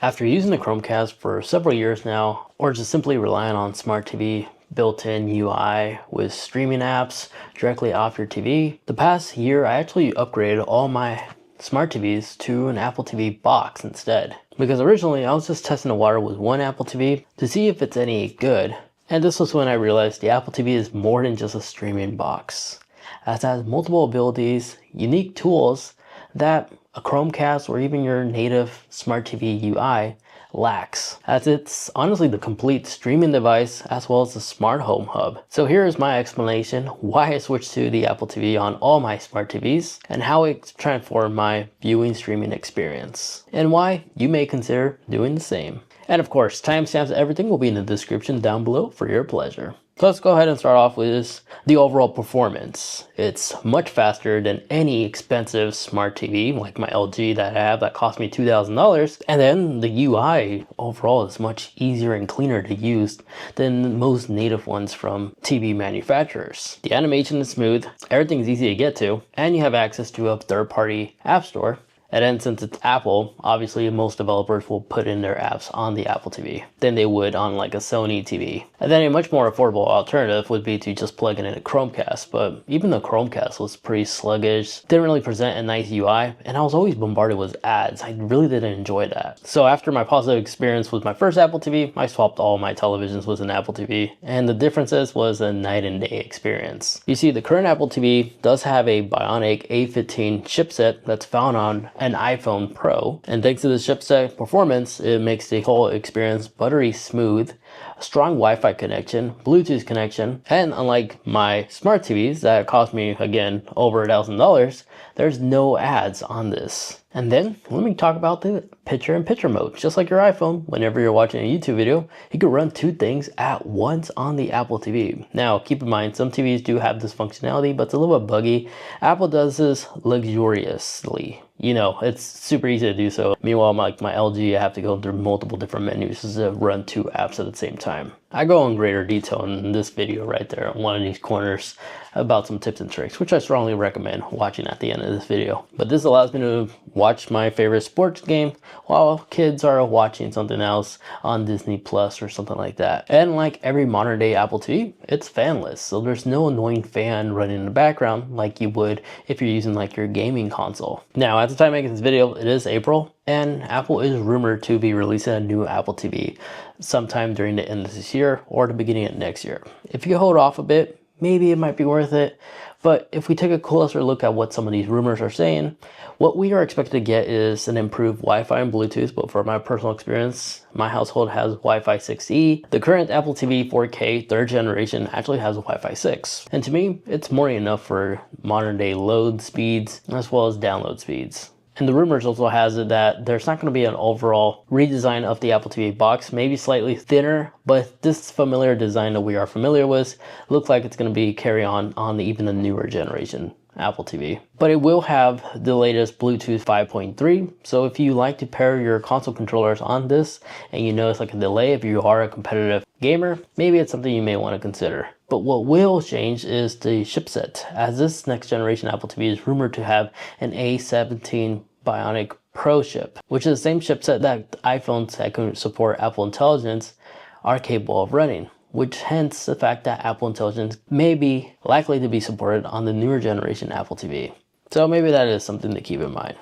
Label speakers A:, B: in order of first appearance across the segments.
A: After using the Chromecast for several years now, or just simply relying on smart TV built-in UI with streaming apps directly off your TV, the past year I actually upgraded all my smart TVs to an Apple TV box instead. Because originally I was just testing the water with one Apple TV to see if it's any good. And this was when I realized the Apple TV is more than just a streaming box, as it has multiple abilities, unique tools that a Chromecast or even your native smart TV UI lacks, as it's honestly the complete streaming device as well as the smart home hub. So here is my explanation why I switched to the Apple TV on all my smart TVs and how it transformed my viewing streaming experience, and why you may consider doing the same. And of course, timestamps and everything will be in the description down below for your pleasure. So let's go ahead and start off with the overall performance. It's much faster than any expensive smart TV like my LG that I have that cost me $2,000. And then the UI overall is much easier and cleaner to use than most native ones from TV manufacturers. The animation is smooth, everything's easy to get to, and you have access to a third-party app store. And then since it's Apple, obviously most developers will put in their apps on the Apple TV than they would on like a Sony TV. And then a much more affordable alternative would be to just plug in a Chromecast, but even the Chromecast was pretty sluggish, didn't really present a nice UI, and I was always bombarded with ads. I really didn't enjoy that. So after my positive experience with my first Apple TV, I swapped all my televisions with an Apple TV, and the differences was a night and day experience. You see, the current Apple TV does have a Bionic A15 chipset that's found on an iPhone Pro, and thanks to the chipset performance, it makes the whole experience buttery smooth, a strong Wi-Fi connection, Bluetooth connection, and unlike my smart TVs that cost me again over $1,000, there's no ads on this. And then let me talk about the picture-in-picture mode. Just like your iPhone, whenever you're watching a YouTube video, you can run two things at once on the Apple TV. Now, keep in mind, some TVs do have this functionality, but it's a little bit buggy. Apple does this luxuriously. You know, it's super easy to do so. Meanwhile, like my LG, I have to go through multiple different menus to run two apps at the same time. I go in greater detail in this video right there on one of these corners about some tips and tricks, which I strongly recommend watching at the end of this video. But this allows me to watch my favorite sports game while kids are watching something else on Disney Plus or something like that. And like every modern day Apple TV, it's fanless, so there's no annoying fan running in the background like you would if you're using like your gaming console. Now, at the time of making this video, it is April, and Apple is rumored to be releasing a new Apple TV sometime during the end of this year or the beginning of next year. If you hold off a bit, maybe it might be worth it. But if we take a closer look at what some of these rumors are saying, what we are expected to get is an improved Wi-Fi and Bluetooth, but for my personal experience, my household has Wi-Fi 6E. The current Apple TV 4K 3rd generation actually has Wi-Fi 6. And to me, it's more than enough for modern day load speeds as well as download speeds. And the rumors also has it that there's not going to be an overall redesign of the Apple TV box, maybe slightly thinner, but this familiar design that we are familiar with looks like it's going to be carry on even the newer generation Apple TV. But it will have the latest Bluetooth 5.3, so if you like to pair your console controllers on this and you notice like a delay if you are a competitive gamer, maybe it's something you may want to consider. But what will change is the chipset, as this next generation Apple TV is rumored to have an A17 Bionic Pro chip, which is the same chipset that iPhones that can support Apple Intelligence are capable of running, which hence the fact that Apple Intelligence may be likely to be supported on the newer generation Apple TV. So maybe that is something to keep in mind.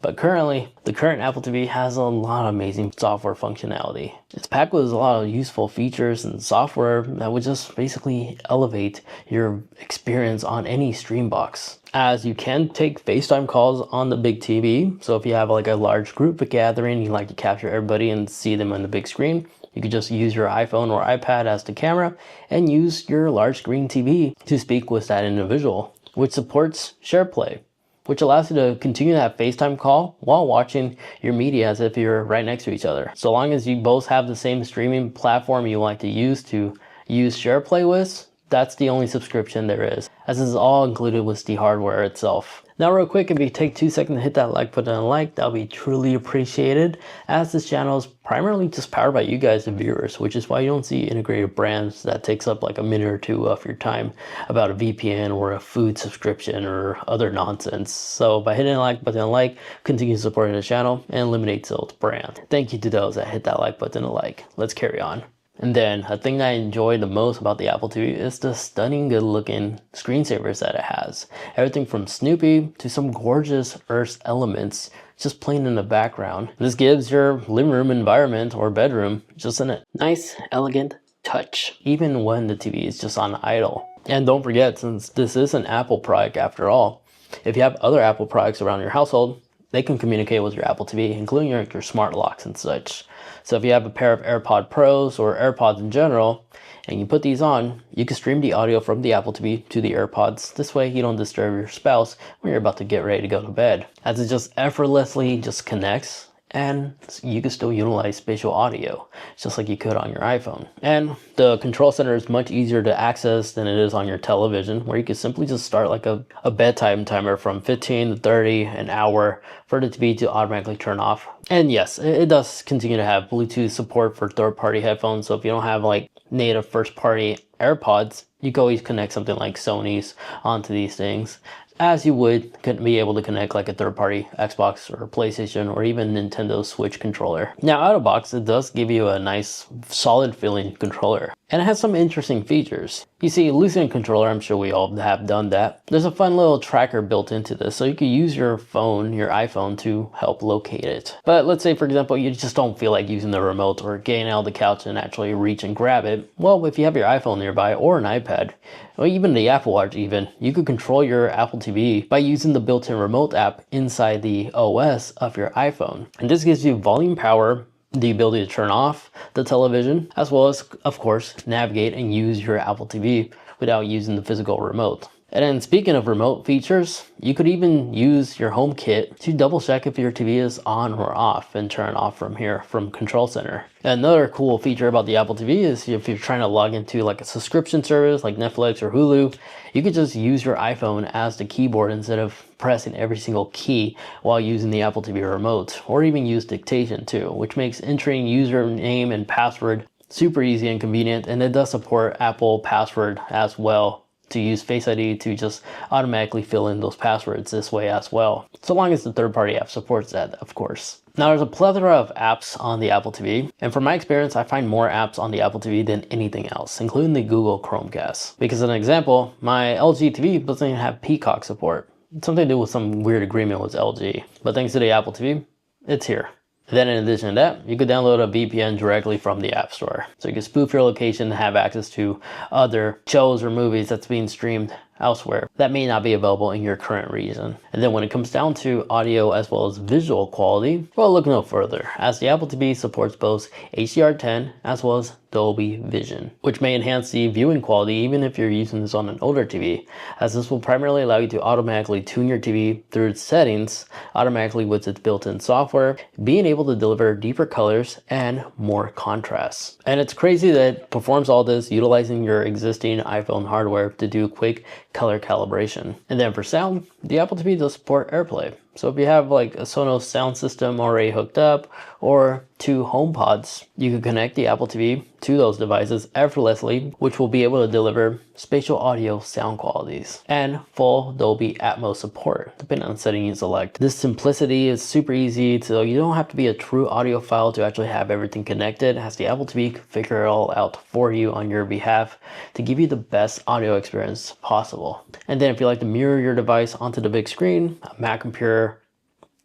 A: But currently, the current Apple TV has a lot of amazing software functionality. It's packed with a lot of useful features and software that would just basically elevate your experience on any stream box. As you can take FaceTime calls on the big TV, so if you have like a large group gathering, you like to capture everybody and see them on the big screen, you could just use your iPhone or iPad as the camera and use your large screen TV to speak with that individual, which supports SharePlay, which allows you to continue that FaceTime call while watching your media as if you're right next to each other. So long as you both have the same streaming platform you like to use SharePlay with, That's the only subscription there is, as this is all included with the hardware itself. Now real quick, if you take 2 seconds to hit that like button and like, that'll be truly appreciated, as this channel is primarily just powered by you guys, the viewers, which is why you don't see integrated brands that takes up like a minute or two of your time about a VPN or a food subscription or other nonsense. So by hitting the like button and like, continue supporting the channel and eliminate sales brand. Thank you to those that hit that like button and like. Let's carry on. And then a thing that I enjoy the most about the Apple TV is the stunning good looking screensavers that it has. Everything from Snoopy to some gorgeous Earth elements just playing in the background. This gives your living room environment or bedroom just a nice, elegant touch, even when the TV is just on idle. And don't forget, since this is an Apple product after all, if you have other Apple products around your household, they can communicate with your Apple TV, including your smart locks and such. So if you have a pair of AirPod Pros or AirPods in general, and you put these on, you can stream the audio from the Apple TV to the AirPods. This way you don't disturb your spouse when you're about to get ready to go to bed, as it just effortlessly just connects, and you can still utilize spatial audio just like you could on your iPhone. And the control center is much easier to access than it is on your television, where you can simply just start like a bedtime timer from 15 to 30 an hour for the TV to automatically turn off. And yes, it does continue to have Bluetooth support for third-party headphones, so if you don't have like native first-party AirPods, you can always connect something like Sony's onto these things, as you would be able to connect like a third-party Xbox or PlayStation or even Nintendo Switch controller. Now out of box, it does give you a nice solid feeling controller, and it has some interesting features. You see, losing a controller, I'm sure we all have done that. There's a fun little tracker built into this, so you can use your phone, your iPhone, to help locate it. But let's say, for example, you just don't feel like using the remote or getting out of the couch and actually reach and grab it. Well, if you have your iPhone nearby or an iPad, or even the Apple Watch even, you could control your Apple TV by using the built-in remote app inside the OS of your iPhone. And this gives you volume power, the ability to turn off the television, as well as, of course, navigate and use your Apple TV without using the physical remote. And then speaking of remote features, you could even use your HomeKit to double check if your TV is on or off and turn off from here from Control Center. Another cool feature about the Apple TV is if you're trying to log into like a subscription service like Netflix or Hulu, you could just use your iPhone as the keyboard instead of pressing every single key while using the Apple TV remote, or even use dictation too, which makes entering username and password super easy and convenient. And it does support Apple Password as well, to use Face ID to just automatically fill in those passwords this way as well, so long as the third-party app supports that, of course. Now there's a plethora of apps on the Apple TV, and from my experience, I find more apps on the Apple TV than anything else, including the Google Chromecast. Because as an example, my LG TV doesn't even have Peacock support. It's something to do with some weird agreement with LG, but thanks to the Apple TV, it's here. Then in addition to that, you could download a VPN directly from the App Store. So you can spoof your location and have access to other shows or movies that's being streamed elsewhere that may not be available in your current region. And then when it comes down to audio as well as visual quality, well, look no further, as the Apple TV supports both HDR10 as well as Dolby Vision, which may enhance the viewing quality even if you're using this on an older TV, as this will primarily allow you to automatically tune your TV through its settings automatically with its built-in software, being able to deliver deeper colors and more contrast. And it's crazy that it performs all this utilizing your existing iPhone hardware to do quick color calibration. And then for sound, the Apple TV does support AirPlay. So if you have like a Sonos sound system already hooked up, or two HomePods, you can connect the Apple TV to those devices effortlessly, which will be able to deliver spatial audio sound qualities and full Dolby Atmos support, depending on the setting you select. This simplicity is super easy, so you don't have to be a true audiophile to actually have everything connected, as the Apple TV can figure it all out for you on your behalf to give you the best audio experience possible. And then if you like to mirror your device onto the big screen, a Mac computer,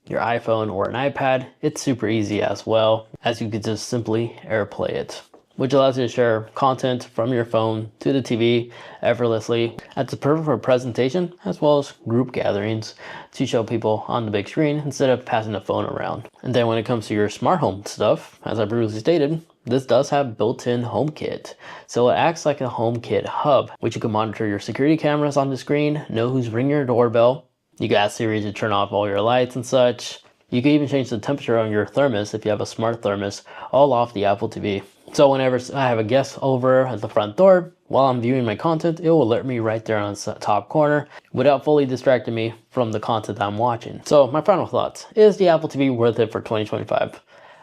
A: your iPhone, or an iPad, it's super easy as well, as you could just simply AirPlay it, which allows you to share content from your phone to the TV effortlessly. It's perfect for presentation as well as group gatherings to show people on the big screen instead of passing the phone around. And then when it comes to your smart home stuff, as I previously stated, this does have built-in HomeKit. So it acts like a HomeKit hub, which you can monitor your security cameras on the screen, know who's ringing your doorbell. You can ask Siri to turn off all your lights and such. You can even change the temperature on your thermos if you have a smart thermos, all off the Apple TV. So whenever I have a guest over at the front door, while I'm viewing my content, it will alert me right there on the top corner without fully distracting me from the content I'm watching. So my final thoughts, is the Apple TV worth it for 2025?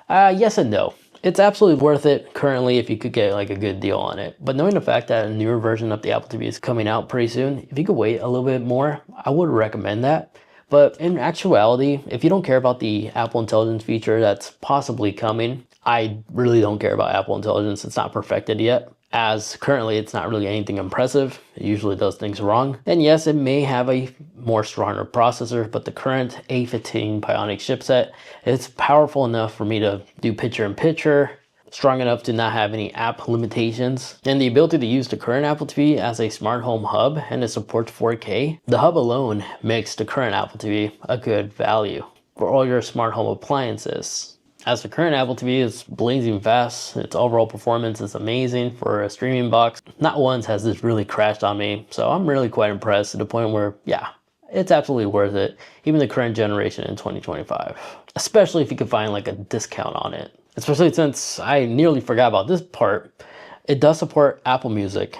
A: Yes and no. It's absolutely worth it currently if you could get like a good deal on it. But knowing the fact that a newer version of the Apple TV is coming out pretty soon, if you could wait a little bit more, I would recommend that. But in actuality, if you don't care about the Apple Intelligence feature that's possibly coming, I really don't care about Apple Intelligence. It's not perfected yet. As currently, it's not really anything impressive. It usually does things wrong. And yes, it may have a more stronger processor, but the current A15 Bionic chipset, it's powerful enough for me to do picture-in-picture, strong enough to not have any app limitations, and the ability to use the current Apple TV as a smart home hub, and it supports 4K. The hub alone makes the current Apple TV a good value for all your smart home appliances. As the current Apple TV is blazing fast, its overall performance is amazing for a streaming box. Not once has this really crashed on me, so I'm really quite impressed to the point where, yeah, it's absolutely worth it, even the current generation in 2025. Especially if you can find like a discount on it. Especially since I nearly forgot about this part, it does support Apple Music.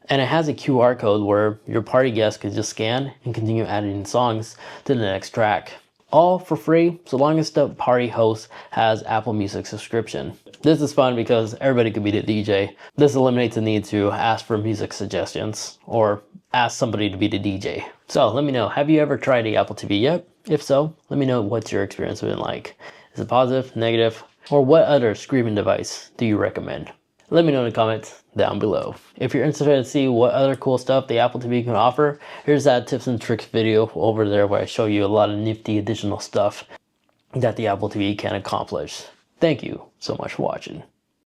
A: And it has a QR code where your party guests could just scan and continue adding songs to the next track. All for free, so long as the party host has Apple Music subscription. This is fun because everybody could be the DJ. This eliminates the need to ask for music suggestions or ask somebody to be the DJ. So let me know, have you ever tried the Apple TV yet? If so, let me know what's your experience been like. Is it positive, negative, or what other streaming device do you recommend? Let me know in the comments down below. If you're interested to see what other cool stuff the Apple TV can offer, here's that tips and tricks video over there where I show you a lot of nifty additional stuff that the Apple TV can accomplish. Thank you so much for watching.